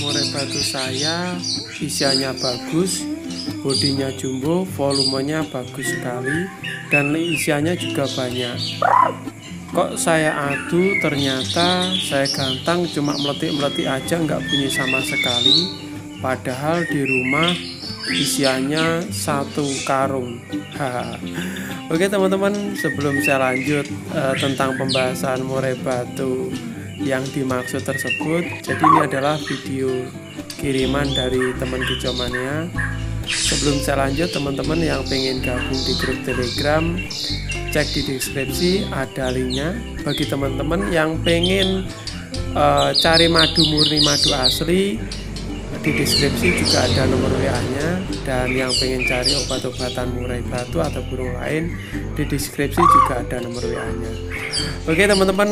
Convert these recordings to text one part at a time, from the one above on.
murai batu saya isiannya bagus, bodinya jumbo, volumenya bagus sekali, dan isiannya juga banyak. Kok saya adu ternyata saya gantang cuma meletik-meletik aja, nggak bunyi sama sekali. Padahal di rumah isiannya 1 karung. Oke teman-teman, sebelum saya lanjut tentang pembahasan murai batu yang dimaksud tersebut, jadi ini adalah video kiriman dari teman Kicomania. Sebelum saya lanjut, teman-teman yang pengen gabung di grup Telegram, cek di deskripsi ada linknya. Bagi teman-teman yang pengen cari madu murni, madu asli, di deskripsi juga ada nomor WA-nya. Dan yang pengen cari obat-obatan murai batu atau burung lain, di deskripsi juga ada nomor WA-nya. Oke teman-teman,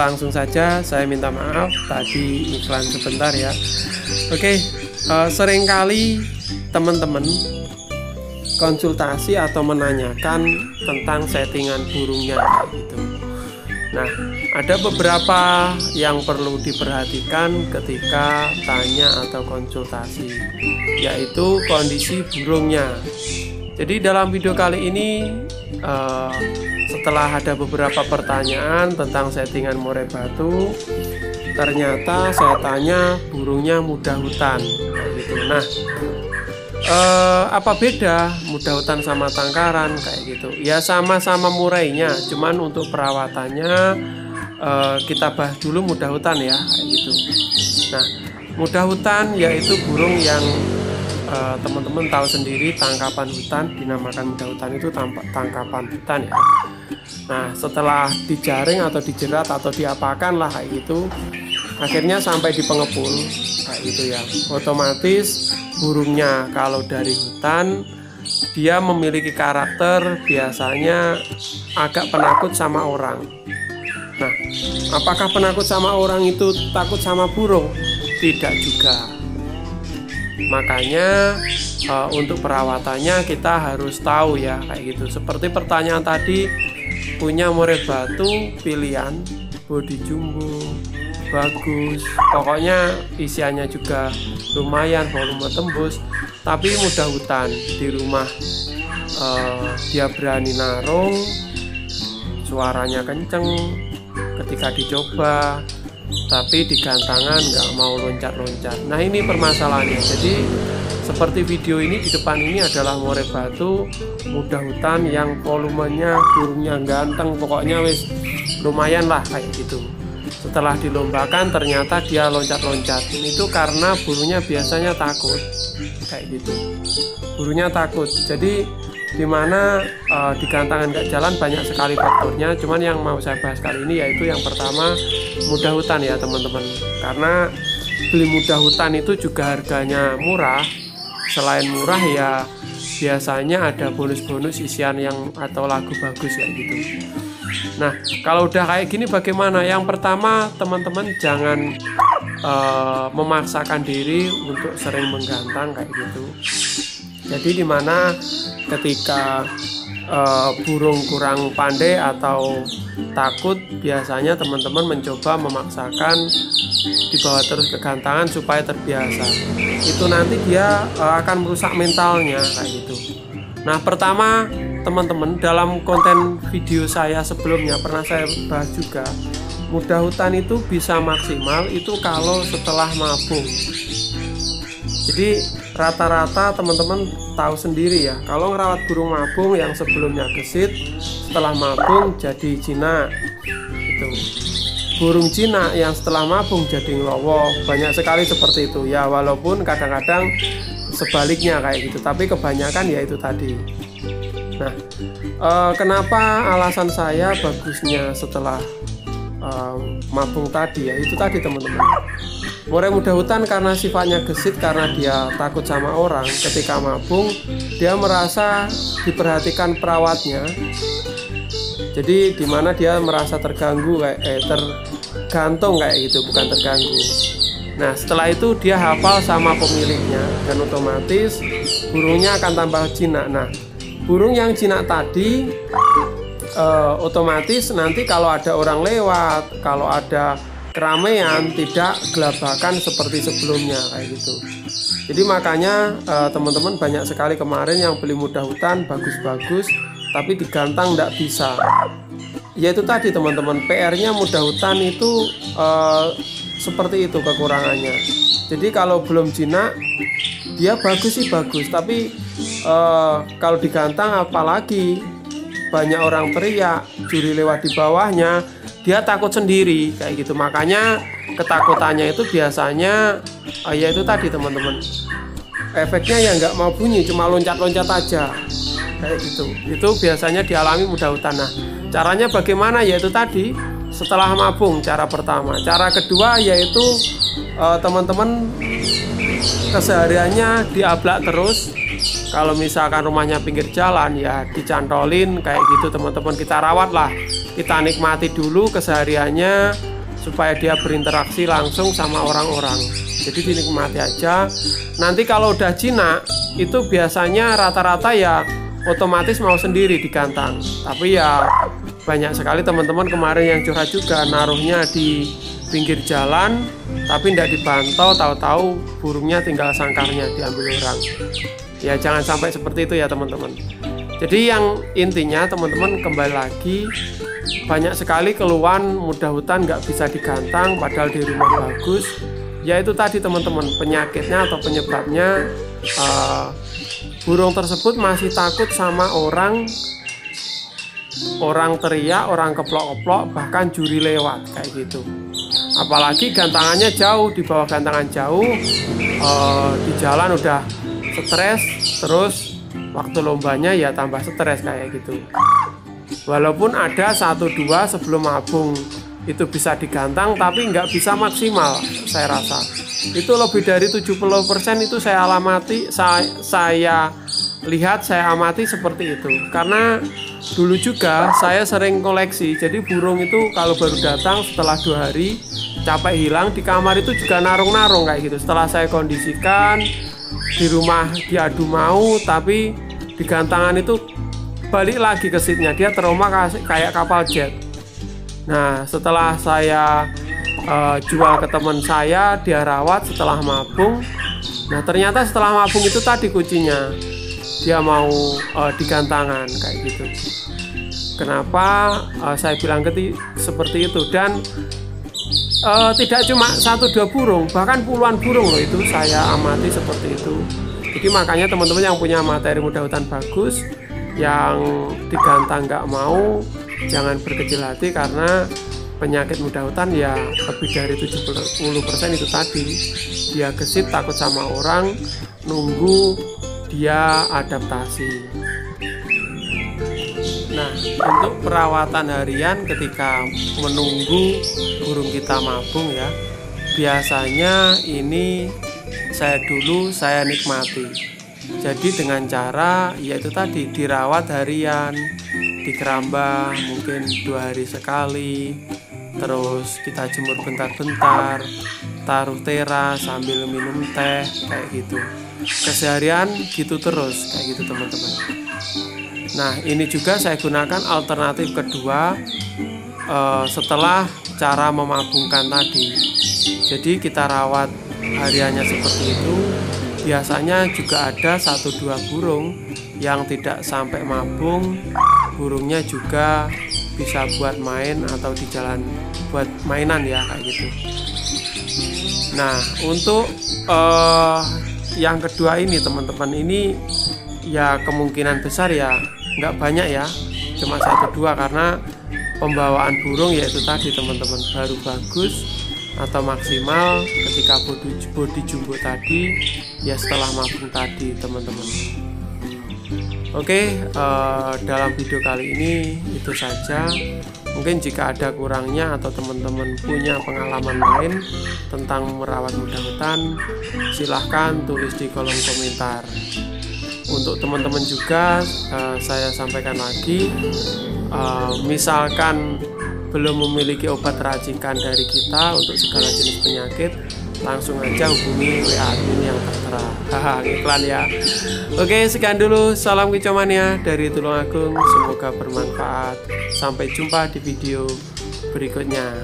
langsung saja saya minta maaf tadi iklan sebentar ya. Oke, seringkali teman-teman konsultasi atau menanyakan tentang settingan burungnya gitu. Nah, ada beberapa yang perlu diperhatikan ketika tanya atau konsultasi, yaitu kondisi burungnya. Jadi dalam video kali ini setelah ada beberapa pertanyaan tentang settingan murai batu, ternyata saya tanya burungnya mudah hutan gitu. Nah, apa beda mudah hutan sama tangkaran kayak gitu? Ya sama-sama murainya, cuman untuk perawatannya kita bahas dulu mudah hutan ya kayak gitu. Nah, mudah hutan yaitu burung yang teman-teman tahu sendiri, tangkapan hutan, dinamakan mudah hutan itu tangkapan hutan ya. Nah, setelah dijaring atau dijerat atau diapakan lah kayak gitu, akhirnya sampai di pengepul kayak gitu ya. Otomatis burungnya kalau dari hutan dia memiliki karakter biasanya agak penakut sama orang. Nah, apakah penakut sama orang itu takut sama burung? Tidak juga. Makanya untuk perawatannya kita harus tahu ya kayak gitu. Seperti pertanyaan tadi, punya murai batu pilihan body jumbo bagus, pokoknya isiannya juga lumayan, volume tembus, tapi mudah hutan. Di rumah dia berani narung, suaranya kenceng ketika dicoba, tapi di gantangan nggak mau loncat-loncat. Nah, ini permasalahannya. Jadi seperti video ini, di depan ini adalah murai batu mudah hutan yang volumenya, burungnya ganteng, pokoknya wis lumayan lah kayak gitu. Setelah dilombakan ternyata dia loncat-loncat. Itu karena burungnya biasanya takut kayak gitu. Burungnya takut. Jadi dimana di gantangan nggak jalan banyak sekali faktornya. Cuman yang mau saya bahas kali ini yaitu yang pertama, mudah hutan ya teman-teman. Karena beli mudah hutan itu juga harganya murah. Selain murah ya biasanya ada bonus-bonus isian yang atau lagu bagus ya gitu. Nah, kalau udah kayak gini bagaimana? Yang pertama, teman-teman jangan memaksakan diri untuk sering menggantang kayak gitu. Jadi dimana ketika burung kurang pandai atau takut, biasanya teman-teman mencoba memaksakan dibawa terus ke gantangan supaya terbiasa. Itu nanti dia akan merusak mentalnya kayak gitu. Nah, pertama teman-teman, dalam konten video saya sebelumnya pernah saya bahas juga, mudah hutan itu bisa maksimal itu kalau setelah mabung. Jadi rata-rata teman-teman tahu sendiri ya, kalau ngerawat burung mabung yang sebelumnya gesit, setelah mabung jadi jinak itu. Burung jinak yang setelah mabung jadi ngelowo, banyak sekali seperti itu ya, walaupun kadang-kadang sebaliknya kayak gitu, tapi kebanyakan ya itu tadi. Nah, kenapa alasan saya bagusnya setelah mabung tadi ya, itu tadi teman-teman. Murai mudah hutan karena sifatnya gesit, karena dia takut sama orang. Ketika mabung dia merasa diperhatikan perawatnya, jadi dimana dia merasa terganggu kayak tergantung kayak gitu, bukan terganggu. Nah, setelah itu dia hafal sama pemiliknya dan otomatis burungnya akan tambah jinak. Nah, burung yang jinak tadi otomatis nanti kalau ada orang lewat, kalau ada keramaian, tidak gelabakan seperti sebelumnya kayak gitu. Jadi makanya teman-teman banyak sekali kemarin yang beli mudah hutan bagus-bagus tapi digantang tidak bisa. Yaitu tadi teman-teman, PR-nya mudah hutan itu seperti itu kekurangannya. Jadi kalau belum jinak dia bagus sih bagus, tapi kalau digantang apalagi banyak orang teriak, juri lewat di bawahnya, dia takut sendiri kayak gitu. Makanya ketakutannya itu biasanya ya itu tadi teman-teman, efeknya ya nggak mau bunyi, cuma loncat-loncat aja kayak gitu. Itu biasanya dialami mudah hutan. Nah, caranya bagaimana? Yaitu tadi setelah mabung, cara pertama. Cara kedua yaitu teman-teman kesehariannya diablak terus. Kalau misalkan rumahnya pinggir jalan ya dicantolin kayak gitu teman-teman, kita rawat lah, kita nikmati dulu kesehariannya supaya dia berinteraksi langsung sama orang-orang. Jadi dinikmati aja. Nanti kalau udah jinak itu biasanya rata-rata ya otomatis mau sendiri digantang. Tapi ya banyak sekali teman-teman kemarin yang curhat juga, naruhnya di pinggir jalan tapi tidak dipantau, tahu-tahu burungnya tinggal sangkarnya diambil orang. Ya jangan sampai seperti itu ya teman-teman. Jadi yang intinya teman-teman kembali lagi, banyak sekali keluhan mudah hutan nggak bisa digantang padahal di rumah bagus. Yaitu tadi teman-teman, penyakitnya atau penyebabnya burung tersebut masih takut sama orang teriak, orang keplok-keplok, bahkan juri lewat kayak gitu. Apalagi gantangannya jauh, di bawah gantangan jauh, di jalan udah stres, terus waktu lombanya ya tambah stres kayak gitu. Walaupun ada 1-2 sebelum mabung itu bisa digantang, tapi nggak bisa maksimal saya rasa. Itu lebih dari 70% itu saya alamati, saya lihat, saya amati seperti itu. Karena dulu juga saya sering koleksi, jadi burung itu kalau baru datang setelah 2 hari capek hilang, di kamar itu juga narung-narung kayak gitu. Setelah saya kondisikan di rumah diadu mau, tapi di gantangan itu balik lagi ke seatnya, dia trauma kayak kapal jet. Nah setelah saya jual ke teman saya, dia rawat setelah mabung. Nah ternyata setelah mabung itu tadi kuncinya, dia mau digantangan kayak gitu. Kenapa saya bilang seperti itu? Dan tidak cuma 1-2 burung, bahkan puluhan burung loh itu saya amati seperti itu. Jadi makanya teman-teman yang punya materi mudah hutan bagus, yang digantang nggak mau, jangan berkecil hati, karena penyakit mudah hutan ya lebih dari 70% itu tadi. Dia gesit, takut sama orang, nunggu dia adaptasi. Nah, untuk perawatan harian ketika menunggu burung kita mabung ya, biasanya ini saya nikmati. Jadi dengan cara yaitu tadi dirawat harian, dikerambah mungkin 2 hari sekali, terus kita jemur bentar-bentar, taruh teras sambil minum teh kayak gitu. Keseharian gitu terus kayak gitu teman-teman. Nah ini juga saya gunakan alternatif kedua setelah cara memabungkan tadi. Jadi kita rawat hariannya seperti itu. Biasanya juga ada 1-2 burung yang tidak sampai mabung, burungnya juga bisa buat main atau di jalan buat mainan ya kayak gitu. Nah untuk yang kedua ini teman-teman, ini ya kemungkinan besar ya nggak banyak ya, cuma 1-2, karena pembawaan burung yaitu tadi teman-teman baru bagus atau maksimal ketika body jumbo tadi ya setelah mabung tadi teman-teman. Oke, dalam video kali ini itu saja. Mungkin jika ada kurangnya atau teman-teman punya pengalaman lain tentang merawat mudah hutan, silahkan tulis di kolom komentar. Untuk teman-teman juga saya sampaikan lagi, misalkan belum memiliki obat racikan dari kita untuk segala jenis penyakit, langsung aja hubungi WA admin yang tertera. Haha, iklan ya. Oke, sekian dulu. Salam kicomania dari Tulungagung. Semoga bermanfaat. Sampai jumpa di video berikutnya.